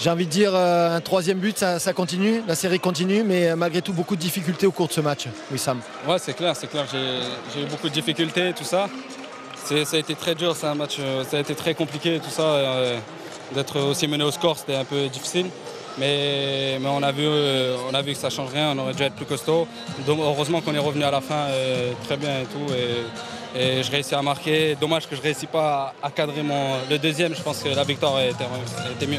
J'ai envie de dire un troisième but, ça continue, la série continue, mais malgré tout beaucoup de difficultés au cours de ce match. Oui, Sam. Ouais, c'est clair, j'ai eu beaucoup de difficultés, tout ça. Ça a été très dur, c'est un match, ça a été très compliqué, tout ça. D'être aussi mené au score, c'était un peu difficile. Mais on a vu que ça ne change rien, on aurait dû être plus costaud. Donc, heureusement qu'on est revenu à la fin très bien et tout. Et je réussis à marquer. Dommage que je ne réussis pas à cadrer le deuxième. Je pense que la victoire était mieux.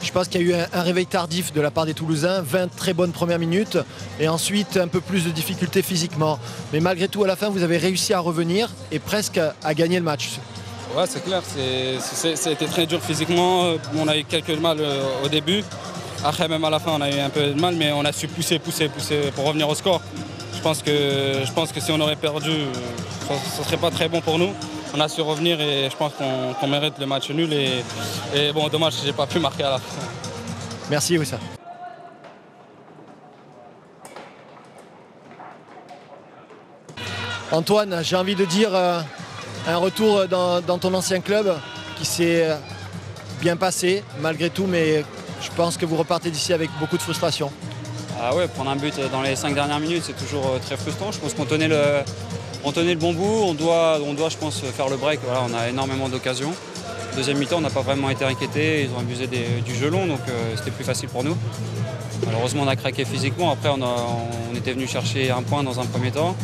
Je pense qu'il y a eu un réveil tardif de la part des Toulousains, 20 très bonnes premières minutes et ensuite un peu plus de difficultés physiquement. Mais malgré tout, à la fin, vous avez réussi à revenir et presque à gagner le match. Ouais, c'est clair, ça a été très dur physiquement. On a eu quelques mal au début. Après, même à la fin, on a eu un peu de mal, mais on a su pousser pour revenir au score. Je pense que si on aurait perdu, ce ne serait pas très bon pour nous. On a su revenir et je pense qu'on mérite le match nul. Et bon, dommage, je n'ai pas pu marquer à la fin. Merci, Wissa. Antoine, j'ai envie de dire un retour dans ton ancien club qui s'est bien passé malgré tout, mais je pense que vous repartez d'ici avec beaucoup de frustration. Ah ouais, prendre un but dans les 5 dernières minutes, c'est toujours très frustrant. Je pense qu'on tenait le bon bout, on doit, je pense, faire le break. Voilà, on a énormément d'occasions. Deuxième mi-temps, on n'a pas vraiment été inquiétés, ils ont abusé du jeu long, donc c'était plus facile pour nous. Malheureusement, on a craqué physiquement. Après, on était venu chercher un point dans un premier temps.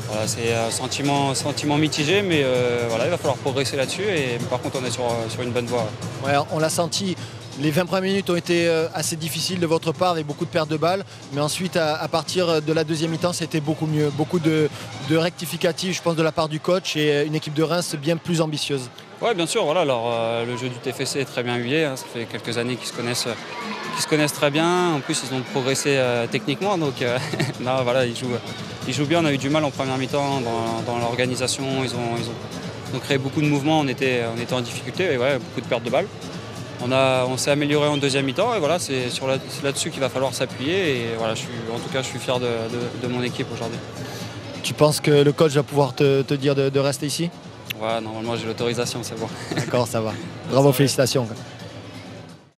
Voilà, c'est un sentiment mitigé, mais voilà, il va falloir progresser là-dessus. Et par contre, on est sur une bonne voie. Ouais, on l'a senti. Les 20 premières minutes ont été assez difficiles de votre part avec beaucoup de pertes de balles. Mais ensuite, à partir de la deuxième mi-temps, c'était beaucoup mieux. Beaucoup de rectificatifs, je pense, de la part du coach et une équipe de Reims bien plus ambitieuse. Oui, bien sûr. Voilà, alors, le jeu du TFC est très bien huilé. Hein, ça fait quelques années qu'ils se connaissent très bien. En plus, ils ont progressé techniquement. Donc, là, voilà, ils jouent bien. On a eu du mal en première mi-temps dans l'organisation. Ils ont créé beaucoup de mouvements. On était en difficulté. Et ouais, beaucoup de pertes de balles. On s'est amélioré en deuxième mi-temps et voilà, c'est là-dessus qu'il va falloir s'appuyer. Et voilà, en tout cas, je suis fier de mon équipe aujourd'hui. Tu penses que le coach va pouvoir te dire de rester ici ? Ouais, normalement j'ai l'autorisation, c'est bon. D'accord, ça va. Bravo, félicitations.